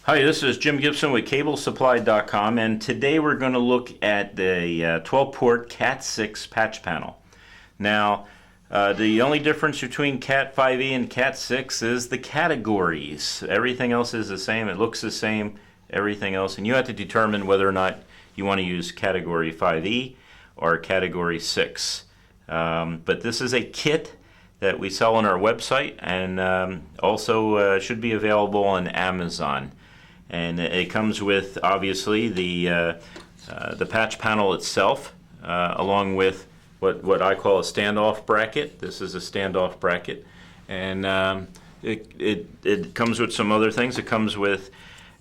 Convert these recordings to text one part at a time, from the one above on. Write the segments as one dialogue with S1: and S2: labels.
S1: Hi, this is Jim Gibson with CableSupply.com, and today we're going to look at the 12-port Cat6 patch panel. Now, the only difference between Cat5e and Cat6 is the categories. Everything else is the same. It looks the same, everything else, and you have to determine whether or not you want to use Category 5e or Category 6. But this is a kit that we sell on our website, and also should be available on Amazon. And it comes with, obviously, the patch panel itself, along with what I call a standoff bracket. This is a standoff bracket, and it comes with some other things. It comes with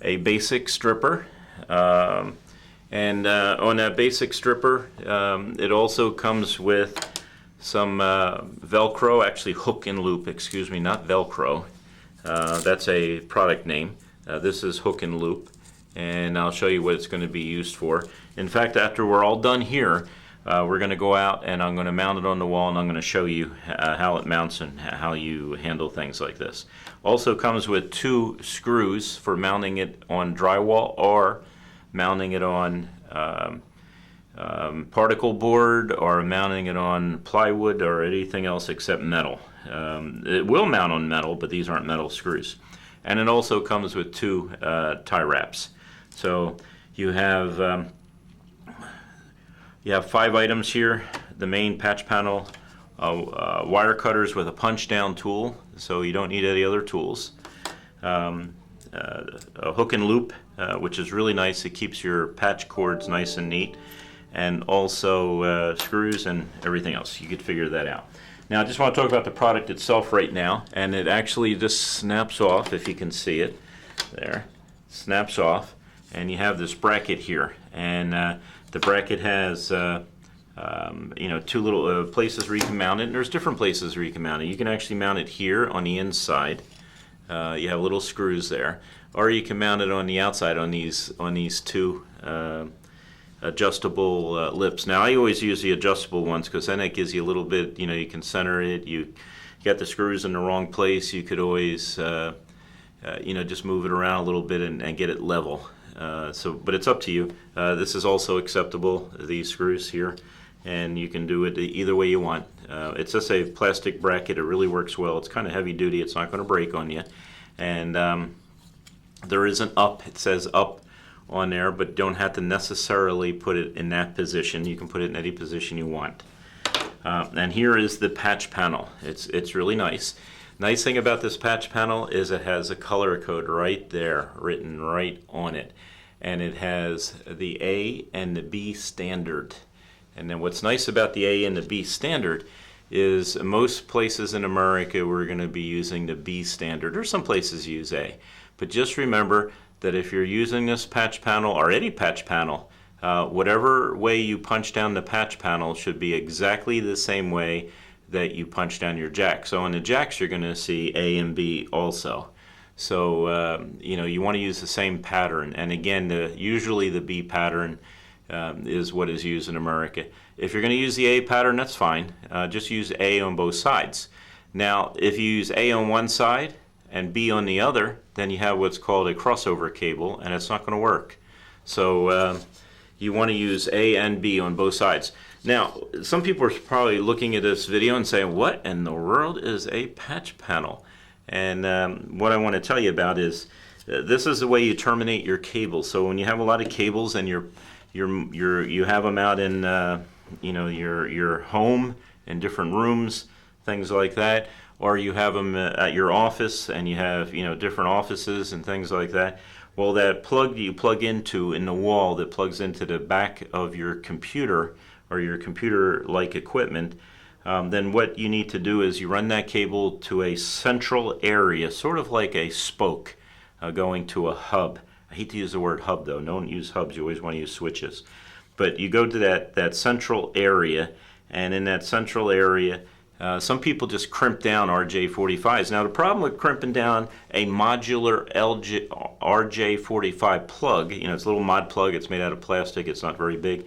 S1: a basic stripper, and on that basic stripper, it also comes with some Velcro, actually hook and loop, excuse me, not Velcro. That's a product name. This is hook and loop, and I'll show you what it's going to be used for. In fact, after we're all done here, we're going to go out and I'm going to mount it on the wall, and I'm going to show you how it mounts and how you handle things like this. Also comes with 2 screws for mounting it on drywall or mounting it on particle board or mounting it on plywood or anything else except metal. It will mount on metal, but these aren't metal screws. And it also comes with 2 tie wraps. So you have 5 items here. The main patch panel, wire cutters with a punch down tool, so you don't need any other tools. A hook and loop, which is really nice. It keeps your patch cords nice and neat. And also screws and everything else. You could figure that out. Now I just want to talk about the product itself right now, and it actually just snaps off, if you can see it there. Snaps off, and you have this bracket here, and the bracket has 2 little places where you can mount it, and there's different places where you can mount it. You can actually mount it here on the inside. You have little screws there, or you can mount it on the outside on these 2 adjustable lips. Now I always use the adjustable ones because then it gives you a little bit, you can center it. You got the screws in the wrong place, you could always just move it around a little bit and get it level. But it's up to you. This is also acceptable, these screws here, and you can do it either way you want. It's just a plastic bracket. It really works well. It's kind of heavy duty. It's not going to break on you. And there is an up. It says up on there, but don't have to necessarily put it in that position. You can put it in any position you want. And here is the patch panel. It's really nice. Nice thing about this patch panel is it has a color code right there, written right on it. And it has the A and the B standard. And then what's nice about the A and the B standard is most places in America we're going to be using the B standard, or some places use A. But just remember that if you're using this patch panel or any patch panel, whatever way you punch down the patch panel should be exactly the same way that you punch down your jack. So on the jacks you're going to see A and B also. So you want to use the same pattern. And again, usually the B pattern is what is used in America. If you're going to use the A pattern, that's fine. Just use A on both sides. Now, if you use A on one side and B on the other, then you have what's called a crossover cable, and it's not going to work. So you want to use A and B on both sides. Now, some people are probably looking at this video and saying, what in the world is a patch panel? And what I want to tell you about is this is the way you terminate your cables. So when you have a lot of cables and you have them out in your home, in different rooms, things like that, or you have them at your office and you have different offices and things like that. Well, that plug you plug into in the wall that plugs into the back of your computer or your computer-like equipment, then what you need to do is you run that cable to a central area, sort of like a spoke going to a hub. I hate to use the word hub though. Don't use hubs. You always want to use switches. But you go to that central area, and in that central area, some people just crimp down RJ45s. Now the problem with crimping down a modular RJ45 plug, it's a little mod plug, it's made out of plastic, it's not very big,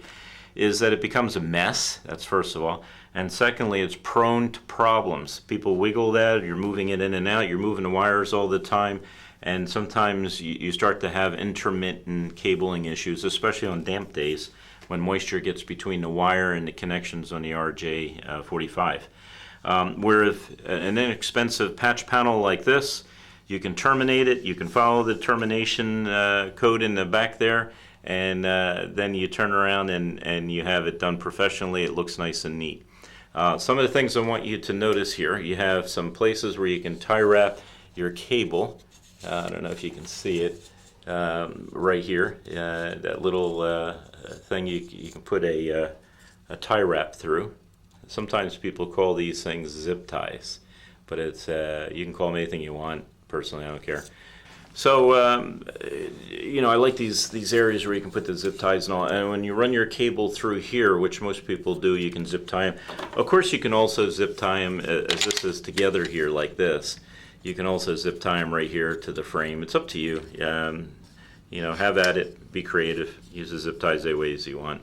S1: is that it becomes a mess. That's first of all. And secondly, it's prone to problems. People wiggle that, you're moving it in and out, you're moving the wires all the time, and sometimes you start to have intermittent cabling issues, especially on damp days when moisture gets between the wire and the connections on the RJ45. Where if an inexpensive patch panel like this, you can terminate it, you can follow the termination code in the back there, and then you turn around and you have it done professionally. It looks nice and neat. Some of the things I want you to notice here, you have some places where you can tie wrap your cable. I don't know if you can see it right here. That little thing you can put a tie wrap through. Sometimes people call these things zip ties, but it's you can call them anything you want. Personally, I don't care. So, I like these areas where you can put the zip ties and all. And when you run your cable through here, which most people do, you can zip tie them. Of course, you can also zip tie them as this is together here like this. You can also zip tie them right here to the frame. It's up to you. Have at it. Be creative. Use the zip ties any way as you want.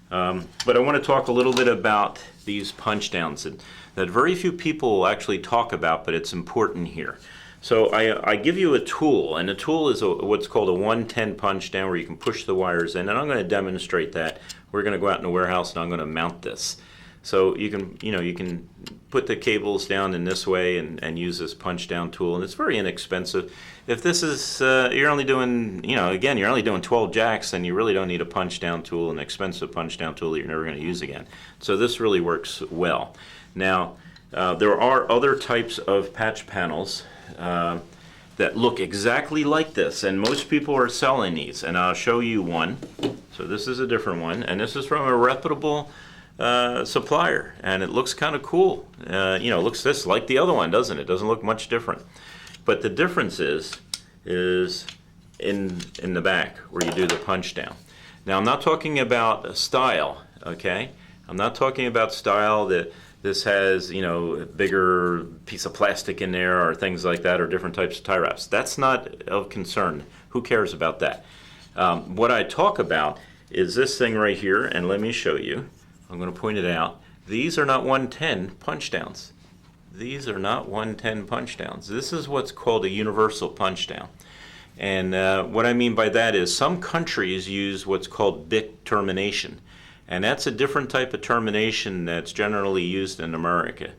S1: But I want to talk a little bit about these punch downs that very few people actually talk about, but it's important here. So I give you a tool, and the tool is what's called a 110 punch down, where you can push the wires in, and I'm going to demonstrate that. We're going to go out in the warehouse and I'm going to mount this. So you can put the cables down in this way and use this punch down tool, and it's very inexpensive. If this is you're only doing you're only doing 12 jacks, then you really don't need a punch down tool, an expensive punch down tool that you're never going to use again. So this really works well. Now there are other types of patch panels that look exactly like this, and most people are selling these, and I'll show you one. So this is a different one, and this is from a reputable supplier, and it looks kind of cool. It looks just like the other one, doesn't it? It doesn't look much different, but the difference is in the back where you do the punch down. Now, I'm not talking about style, okay? I'm not talking about style that this has, a bigger piece of plastic in there or things like that, or different types of tie wraps. That's not of concern. Who cares about that? What I talk about is this thing right here, and let me show you. I'm going to point it out. These are not 110 punch downs. These are not 110 punch downs. This is what's called a universal punch down. And what I mean by that is some countries use what's called BIC termination. And that's a different type of termination that's generally used in America.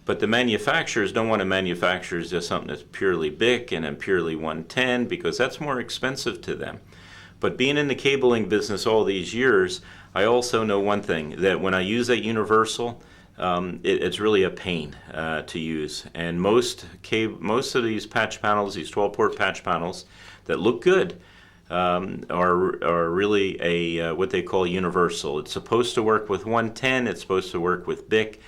S1: But the manufacturers don't want to manufacture just something that's purely BIC and then purely 110, because that's more expensive to them. But being in the cabling business all these years, I also know one thing, that when I use that universal, it's really a pain to use. And most of these patch panels, these 12-port patch panels that look good, are really a what they call universal. It's supposed to work with 110. It's supposed to work with BIC,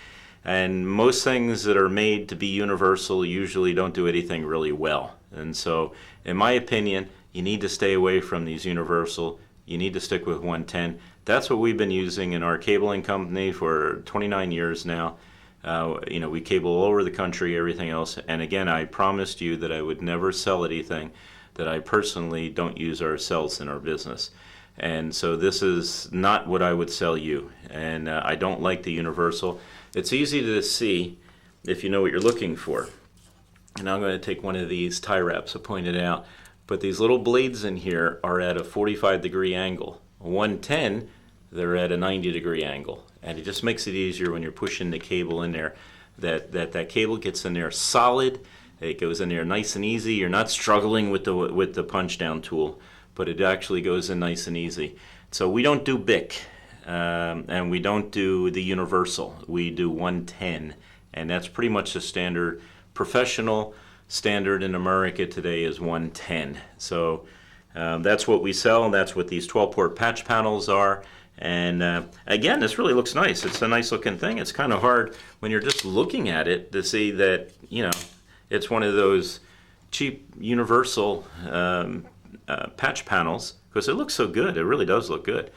S1: and most things that are made to be universal usually don't do anything really well. And so, in my opinion, you need to stay away from these universal. You need to stick with 110. That's what we've been using in our cabling company for 29 years now. We cable all over the country, everything else. And again, I promised you that I would never sell anything that I personally don't use ourselves in our business. And so this is not what I would sell you. And I don't like the universal. It's easy to see if you know what you're looking for. And I'm going to take one of these tie wraps I pointed out. But these little blades in here are at a 45-degree angle. 110, they're at a 90-degree angle. And it just makes it easier when you're pushing the cable in there, that cable gets in there solid. It goes in there nice and easy. You're not struggling with the punch down tool, but it actually goes in nice and easy. So we don't do BIC, and we don't do the universal. We do 110, and that's pretty much the standard. Professional standard in America today is 110. So that's what we sell, and that's what these 12-port patch panels are. And again, this really looks nice. It's a nice looking thing. It's kind of hard when you're just looking at it to see that, it's one of those cheap universal patch panels, because it looks so good. It really does look good.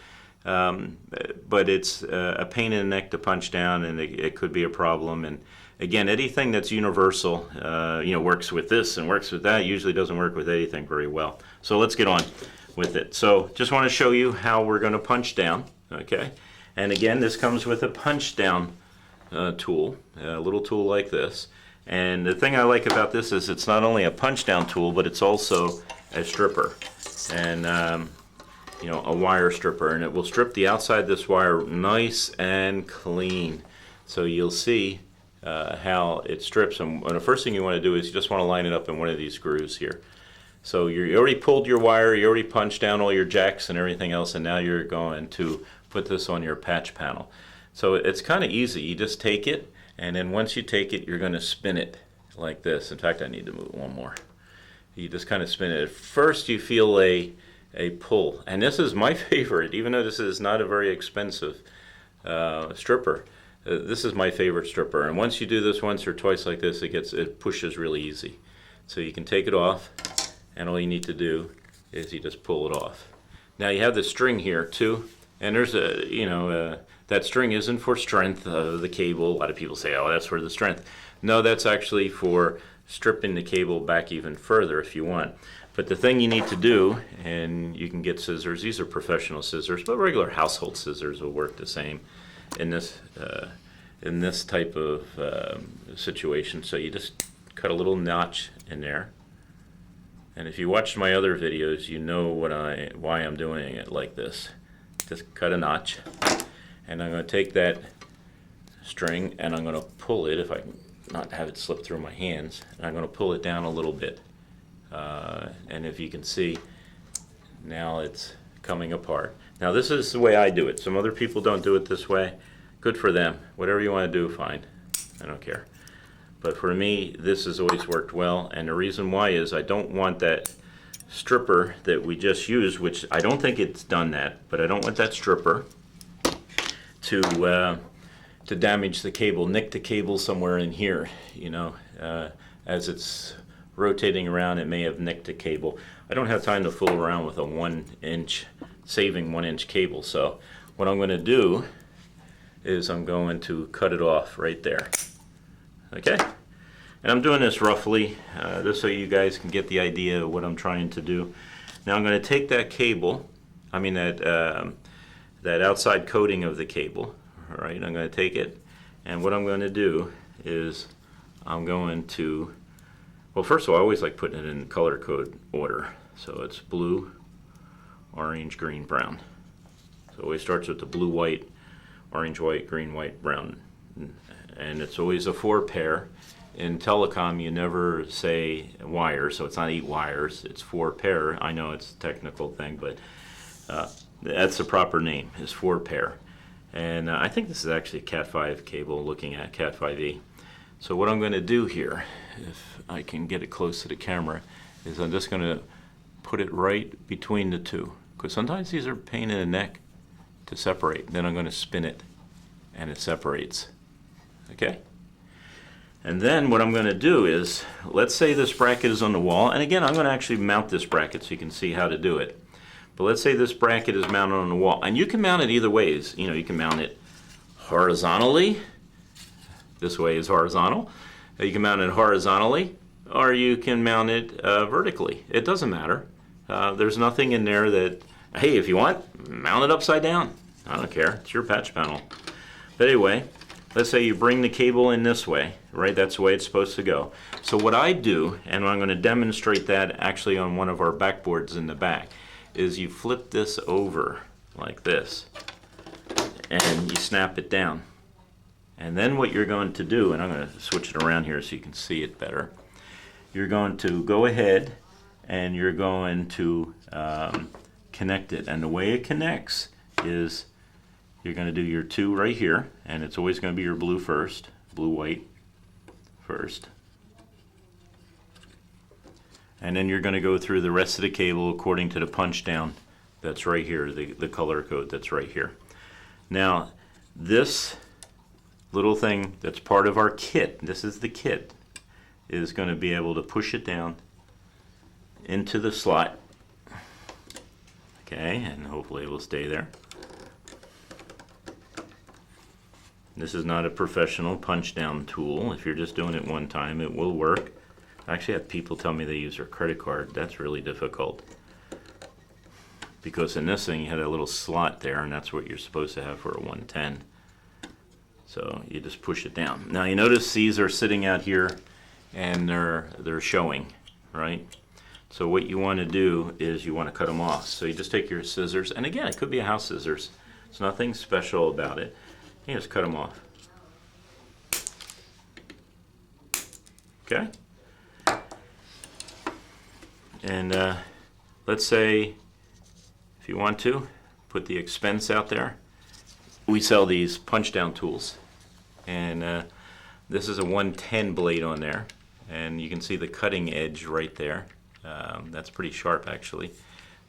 S1: But it's a pain in the neck to punch down, and it could be a problem. And again, anything that's universal, works with this and works with that, usually doesn't work with anything very well. So let's get on with it. So just want to show you how we're going to punch down, okay? And again, this comes with a punch down tool, a little tool like this. And the thing I like about this is it's not only a punch down tool, but it's also a stripper, and you know, a wire stripper, and it will strip the outside of this wire nice and clean. So you'll see how it strips, and the first thing you want to do is you just want to line it up in one of these grooves here. So you already pulled your wire, you already punched down all your jacks and everything else, and now you're going to put this on your patch panel. So it's kind of easy. You just take it, and then once you take it, you're going to spin it like this. In fact, I need to move one more. You just kind of spin it. At first you feel a pull, and this is my favorite, even though this is not a very expensive stripper. This is my favorite stripper, and once you do this once or twice like this, it pushes really easy. So you can take it off, and all you need to do is you just pull it off. Now you have the string here too, and there's a, you know, that string isn't for strength of the cable. A lot of people say, oh, that's for the strength. No, that's actually for stripping the cable back even further if you want. But the thing you need to do, and you can get scissors, these are professional scissors, but regular household scissors will work the same in this type of situation. So you just cut a little notch in there. And if you watched my other videos, you know why I'm doing it like this. Just cut a notch, and I'm going to take that string and I'm going to pull it, if I can not have it slip through my hands, and I'm going to pull it down a little bit. And if you can see, now it's coming apart. Now this is the way I do it. Some other people don't do it this way. Good for them. Whatever you want to do, fine. I don't care. But for me, this has always worked well, and the reason why is I don't want that stripper that we just used, which I don't think it's done that, but I don't want that stripper to damage the cable, nick the cable somewhere in here. You know, as it's rotating around, it may have nicked the cable. I don't have time to fool around with a saving 1 inch cable, so what I'm going to do is I'm going to cut it off right there. Okay, and I'm doing this roughly just so you guys can get the idea of what I'm trying to do. Now I'm going to take that cable, I mean that outside coating of the cable. All right, I'm going to take it, and what I'm going to do is I'm going to, well, first of all, I always like putting it in color code order. So it's blue, orange, green, brown. So it always starts with the blue, white, orange, white, green, white, brown. And it's always a 4 pair. In telecom, you never say wire, so it's not 8 wires, it's 4 pair. I know it's a technical thing, but that's the proper name, is 4 pair. And I think this is actually a Cat5 cable, looking at Cat5e. So what I'm going to do here, if I can get it close to the camera, is I'm just going to put it right between the two, because sometimes these are a pain in the neck to separate. Then I'm going to spin it, and it separates. Okay? And then what I'm going to do is, let's say this bracket is on the wall, and again, I'm going to actually mount this bracket so you can see how to do it. But let's say this bracket is mounted on the wall, and you can mount it either ways. You know, you can mount it horizontally. This way is horizontal. You can mount it horizontally, or you can mount it vertically. It doesn't matter. There's nothing in there that, hey, if you want, mount it upside down. I don't care. It's your patch panel. But anyway, let's say you bring the cable in this way, right? That's the way it's supposed to go. So what I do, and I'm going to demonstrate that actually on one of our backboards in the back, is you flip this over like this, and you snap it down. And then what you're going to do, and I'm going to switch it around here so you can see it better, you're going to go ahead and you're going to connect it. And the way it connects is you're going to do your 2 right here, and it's always going to be your blue first, blue, white first. And then you're going to go through the rest of the cable according to the punch down that's right here, the color code that's right here. Now, this little thing that's part of our kit, this is the kit, is going to be able to push it down into the slot. Okay, and hopefully it will stay there. This is not a professional punch down tool. If you're just doing it one time, it will work. I actually have people tell me they use their credit card. That's really difficult, because in this thing you had a little slot there, and that's what you're supposed to have for a 110. So you just push it down. Now you notice these are sitting out here and they're showing, right? So what you want to do is you want to cut them off. So you just take your scissors, and again, it could be a house scissors. It's nothing special about it. You just cut them off. Okay? And let's say, if you want to, put the expense out there. We sell these punch down tools, and this is a 110 blade on there, and you can see the cutting edge right there. That's pretty sharp actually.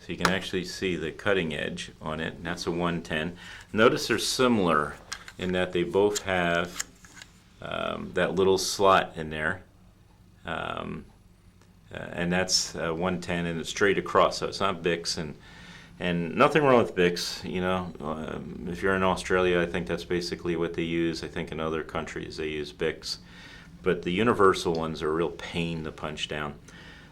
S1: So you can actually see the cutting edge on it, and that's a 110. Notice they're similar in that they both have that little slot in there. And that's 110, and it's straight across, so it's not Bics, and nothing wrong with Bics. You know, if you're in Australia, I think that's basically what they use. I think in other countries they use Bics, but the universal ones are a real pain to punch down.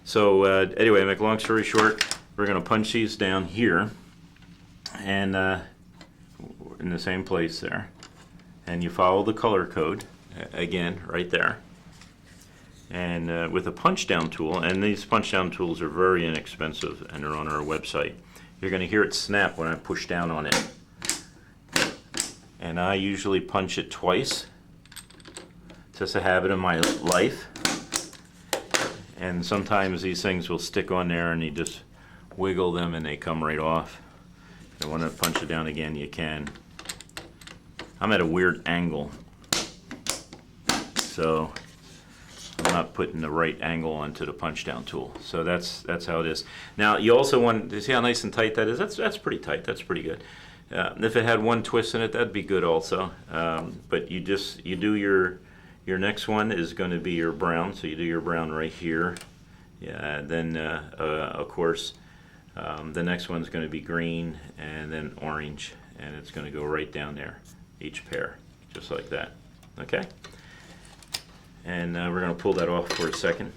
S1: So anyway, make a long story short, we're going to punch these down here, and in the same place there, and you follow the color code again right there. And with a punch down tool, and these punch down tools are very inexpensive and they're on our website, you're going to hear it snap when I push down on it. And I usually punch it twice. It's just a habit of my life. And sometimes these things will stick on there and you just wiggle them and they come right off. If you want to punch it down again, you can. I'm at a weird angle, so I'm not putting the right angle onto the punch down tool. So that's how it is. Now you also want to see how nice and tight that is. That's pretty tight. That's pretty good. If it had one twist in it, that'd be good also. But you do your next one is going to be your brown. So you do your brown right here. Yeah. Then of course the next one's going to be green, and then orange, and it's going to go right down there, each pair, just like that. Okay. And we're going to pull that off for a second.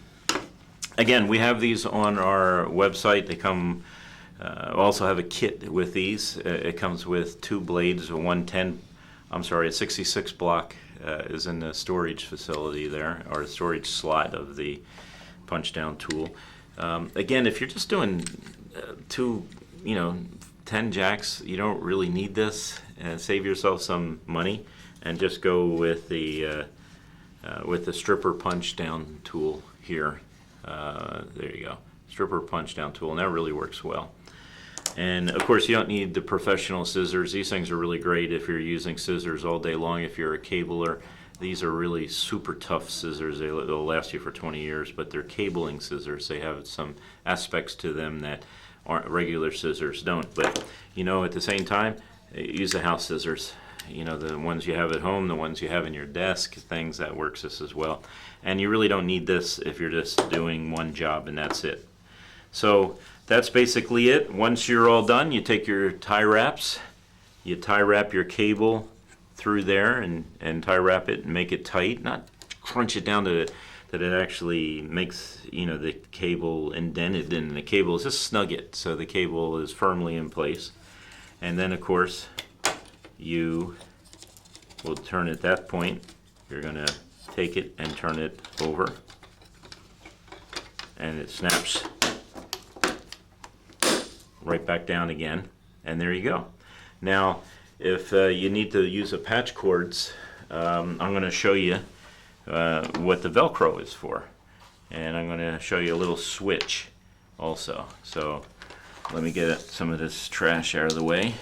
S1: Again, we have these on our website. They come, also have a kit with these. It comes with 2 blades, a 110, I'm sorry, a 66 block is in the storage facility there, or storage slot of the punch down tool. Again, if you're just doing 10 jacks, you don't really need this. Save yourself some money and just go with the stripper punch down tool here. There you go, stripper punch down tool, and that really works well. And of course you don't need the professional scissors. These things are really great if you're using scissors all day long. If you're a cabler, these are really super tough scissors. They'll last you for 20 years, but they're cabling scissors. They have some aspects to them that aren't regular scissors don't. But at the same time, use the house scissors. The ones you have at home, the ones you have in your desk, things that works this as well. And you really don't need this if you're just doing one job and that's it. So that's basically it. Once you're all done, you take your tie wraps, you tie wrap your cable through there and tie wrap it and make it tight, not crunch it down to that it actually makes the cable indented in the cable. Just snug it so the cable is firmly in place. And then of course you will turn at that point. You're going to take it and turn it over, and it snaps right back down again, and there you go. Now if you need to use a patch cords, I'm going to show you what the Velcro is for, and I'm going to show you a little switch also. So let me get some of this trash out of the way.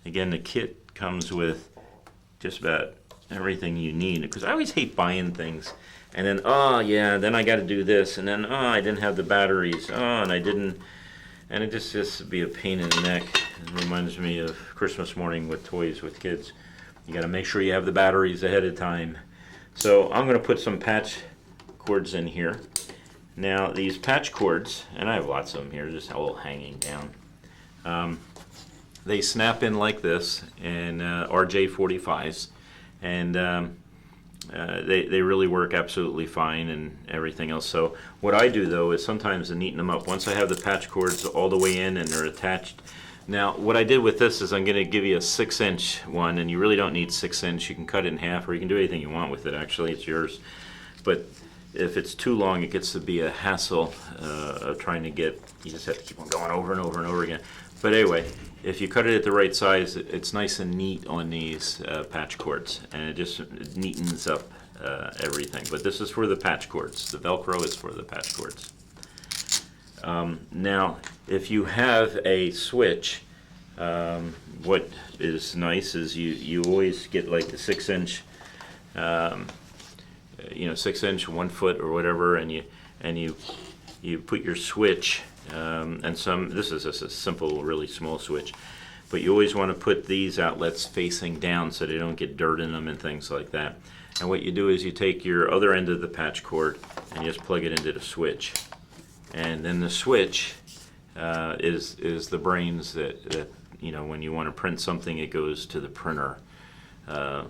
S1: Again, the kit comes with just about everything you need, because I always hate buying things and then then I got to do this, and then I didn't have the batteries, and I didn't, and it just be a pain in the neck. It reminds me of Christmas morning with toys with kids. You got to make sure you have the batteries ahead of time. So I'm going to put some patch cords in here. Now these patch cords, and I have lots of them here, just all hanging down. They snap in like this, and RJ45s, and they really work absolutely fine and everything else. So what I do though is sometimes to neaten them up, once I have the patch cords all the way in and they're attached Now, what I did with this is I'm going to give you a 6-inch one, and you really don't need 6-inch. You can cut it in half, or you can do anything you want with it, actually. It's yours. But if it's too long, it gets to be a hassle of trying to get, you just have to keep on going over and over and over again. But anyway, if you cut it at the right size, it's nice and neat on these patch cords, and it just neatens up everything. But this is for the patch cords. The Velcro is for the patch cords. Now, if you have a switch, what is nice is you always get like the 6-inch, 6-inch, 1 foot or whatever, and you put your switch, and this is just a simple, really small switch, but you always want to put these outlets facing down so they don't get dirt in them and things like that. And what you do is you take your other end of the patch cord and you just plug it into the switch. And then the switch is the brains that when you want to print something, it goes to the printer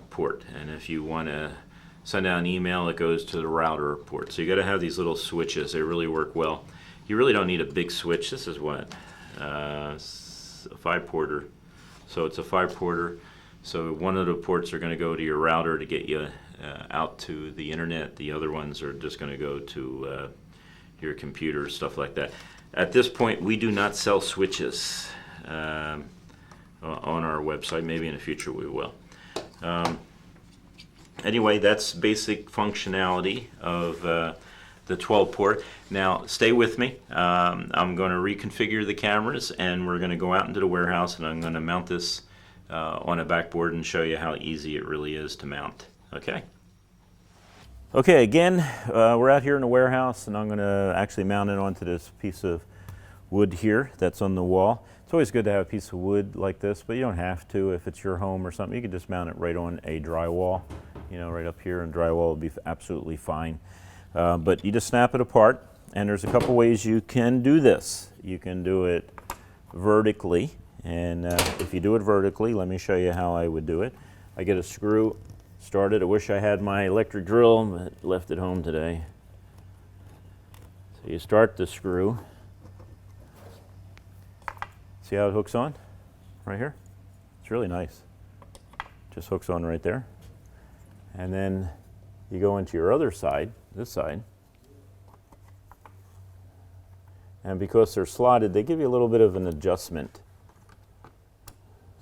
S1: port. And if you want to send out an email, it goes to the router port. So you got to have these little switches. They really work well. You really don't need a big switch. This is what? A 5-porter. So it's a 5-porter. So one of the ports are going to go to your router to get you out to the internet. The other ones are just going to go to your computer, stuff like that. At this point, we do not sell switches on our website. Maybe in the future we will. Anyway, that's basic functionality of the 12-port. Now, stay with me. I'm going to reconfigure the cameras, and we're going to go out into the warehouse, and I'm going to mount this on a backboard and show you how easy it really is to mount. Okay? Okay, again, we're out here in the warehouse, and I'm going to actually mount it onto this piece of wood here that's on the wall. It's always good to have a piece of wood like this, but you don't have to. If it's your home or something, you can just mount it right on a drywall, right up here, and drywall will be absolutely fine. But you just snap it apart, and there's a couple ways you can do this. You can do it vertically, and if you do it vertically, let me show you how I would do it. I get a screw started. I wish I had my electric drill, but left it home today. So you start the screw. See how it hooks on? Right here? It's really nice. Just hooks on right there. And then you go into your other side, this side. And because they're slotted, they give you a little bit of an adjustment.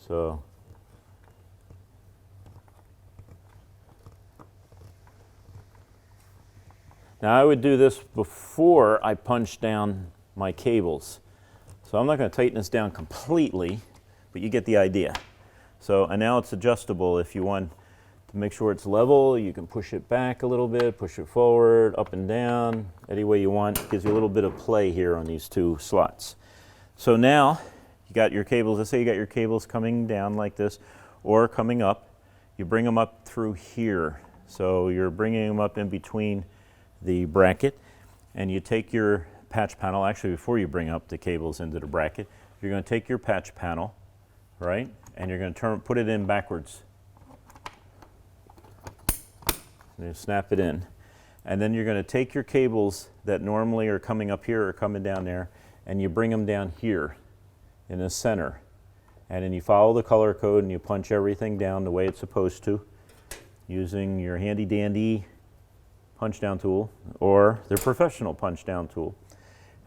S1: So now I would do this before I punch down my cables. So I'm not going to tighten this down completely, but you get the idea. So, and now it's adjustable. If you want to make sure it's level, you can push it back a little bit, push it forward, up and down, any way you want. It gives you a little bit of play here on these two slots. So now you got your cables. Let's say you got your cables coming down like this or coming up. You bring them up through here. So you're bringing them up in between the bracket, and you take your patch panel. Actually, before you bring up the cables into the bracket, you're going to take your patch panel, right, and you're going to put it in backwards. And you snap it in, and then you're going to take your cables that normally are coming up here or coming down there, and you bring them down here in the center, and then you follow the color code and you punch everything down the way it's supposed to using your handy dandy punch down tool or the professional punch down tool.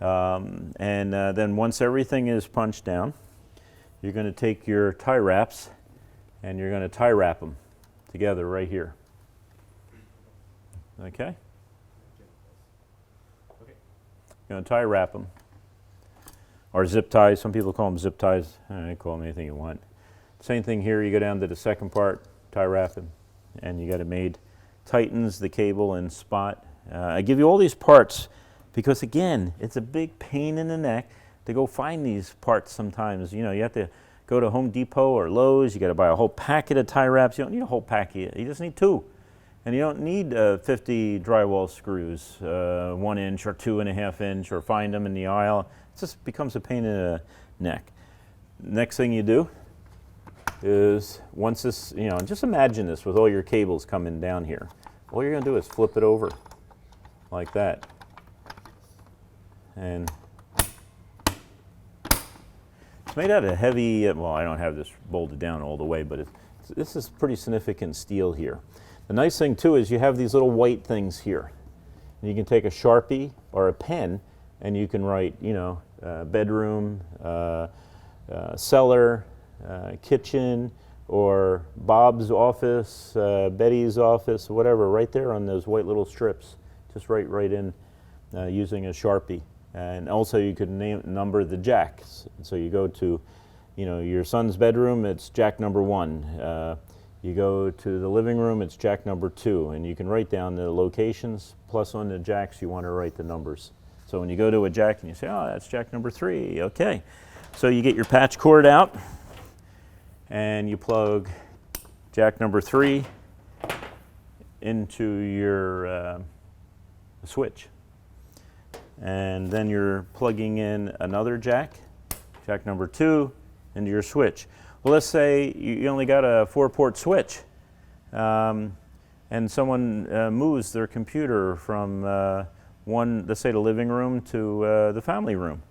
S1: Then once everything is punched down, you're going to take your tie wraps and you're going to tie wrap them together right here. Okay? You're going to tie wrap them. Or zip ties. Some people call them zip ties. I call them anything you want. Same thing here. You go down to the second part, tie wrap it, and you got it made. Tightens the cable in spot. I give you all these parts because, again, it's a big pain in the neck to go find these parts sometimes. You have to go to Home Depot or Lowe's. You got to buy a whole packet of tie wraps. You don't need a whole packet. You just need 2. And you don't need 50 drywall screws, 1 inch or 2.5 inch, or find them in the aisle. It just becomes a pain in the neck. Next thing you do is once this, just imagine this with all your cables coming down here. All you're going to do is flip it over like that. And It's made out of heavy, well, I don't have this bolted down all the way, but this is pretty significant steel here. The nice thing too is you have these little white things here. And you can take a Sharpie or a pen and you can write, you know, bedroom, cellar, kitchen, or Bob's office, Betty's office, whatever, right there on those white little strips. Just write right in using a Sharpie. And also you could number the jacks. So you go to, you know, your son's bedroom, it's jack number 1. You go to the living room, it's jack number 2. And you can write down the locations, plus on the jacks you want to write the numbers. So when you go to a jack and you say, oh, that's jack number 3, okay. So you get your patch cord out and you plug jack number 3 into your switch. And then you're plugging in another jack number 2, into your switch. Well, let's say you only got a 4-port switch, and someone moves their computer from let's say the living room to the family room.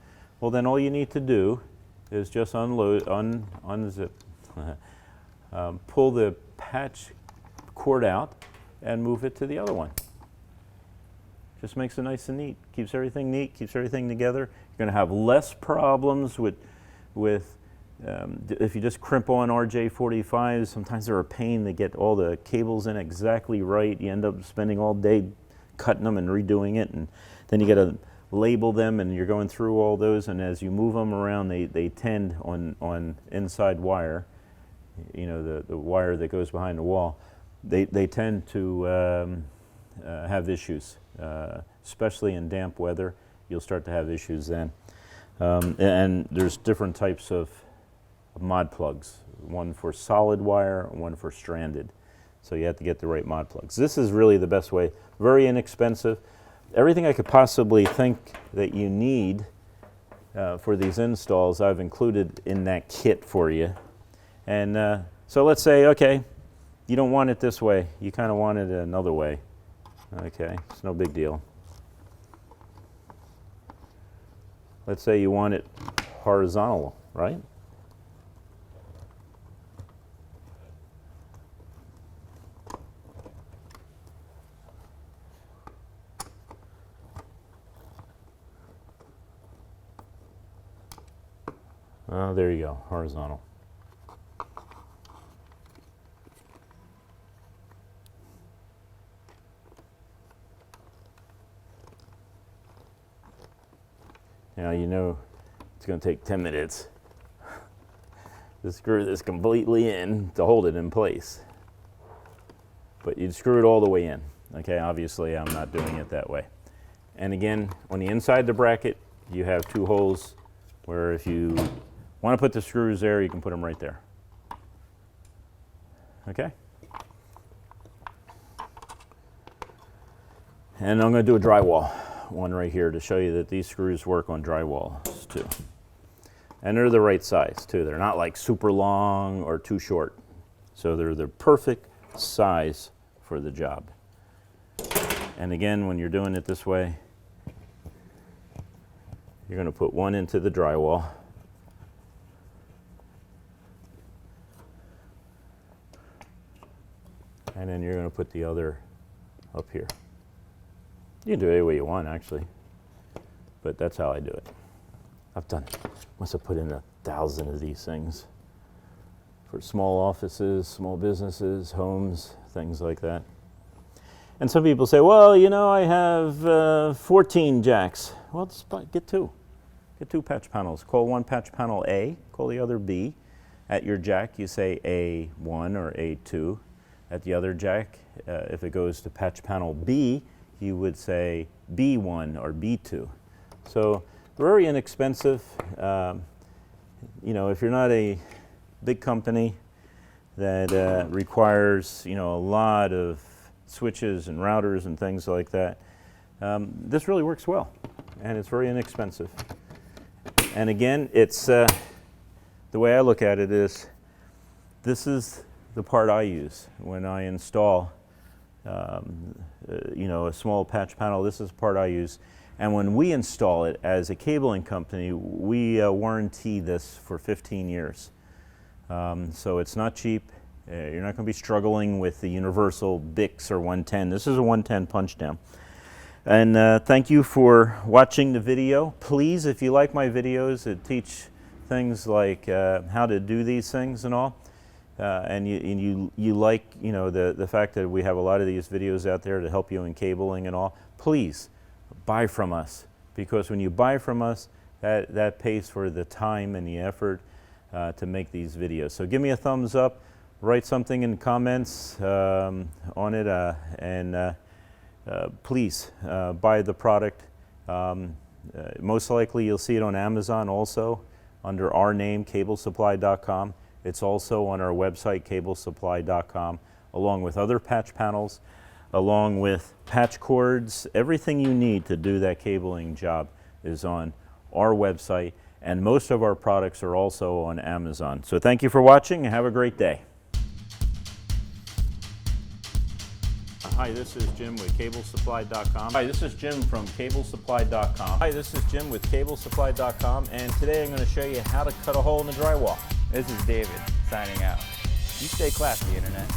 S1: Well, then all you need to do is just unzip, pull the patch cord out, and move it to the other one. Just makes it nice and neat. Keeps everything neat, keeps everything together. You're going to have less problems with if you just crimp on RJ45s. Sometimes they're a pain to get all the cables in exactly right. You end up spending all day cutting them and redoing it, and then you got to label them, and you're going through all those. And as you move them around, they tend on inside wire, you know, the wire that goes behind the wall. They tend to have issues. Especially in damp weather, you'll start to have issues then. And there's different types of mod plugs, one for solid wire, one for stranded. So you have to get the right mod plugs. This is really the best way, very inexpensive. Everything I could possibly think that you need for these installs, I've included in that kit for you. And so let's say, okay, you don't want it this way, you kind of want it another way. Okay, it's no big deal. Let's say you want it horizontal, right? Oh, there you go, horizontal. Now you know it's going to take 10 minutes to screw this completely in to hold it in place. But you'd screw it all the way in. Okay, obviously I'm not doing it that way. And again, on the inside the bracket, you have 2 holes where if you want to put the screws there, you can put them right there. Okay? And I'm going to do a drywall one right here to show you that these screws work on drywalls too. And they're the right size too. They're not like super long or too short. So they're the perfect size for the job. And again, when you're doing it this way, you're going to put one into the drywall. And then you're going to put the other up here. You can do it any way you want, actually, but that's how I do it. Must have put in 1,000 of these things for small offices, small businesses, homes, things like that. And some people say, well, you know, I have 14 jacks. Well, get 2. Get 2 patch panels. Call one patch panel A, call the other B. At your jack, you say A1 or A2. At the other jack, if it goes to patch panel B, you would say B1 or B2. So very inexpensive. You know, if you're not a big company that requires, you know, a lot of switches and routers and things like that, this really works well, and it's very inexpensive. And again, it's the way I look at it is, this is the part I use when I install you know, a small patch panel. This is the part I use, And when we install it as a cabling company, we warranty this for 15 years. So it's not cheap. You're not going to be struggling with the universal BICS or 110. This is a 110 punch down. And thank you for watching the video. Please, if you like my videos that teach things like how to do these things and all, and you like, you know, the fact that we have a lot of these videos out there to help you in cabling and all, please buy from us, because when you buy from us, that pays for the time and the effort to make these videos. So give me a thumbs up, write something in the comments on it, and please buy the product. Most likely you'll see it on Amazon also under our name, CableSupply.com. It's also on our website, CableSupply.com, along with other patch panels, along with patch cords. Everything you need to do that cabling job is on our website, and most of our products are also on Amazon. So thank you for watching and have a great day. Hi, this is Jim with CableSupply.com. Hi, this is Jim from CableSupply.com. Hi, this is Jim with CableSupply.com, and today I'm going to show you how to cut a hole in the drywall.
S2: This is David signing out. You stay classy, Internet.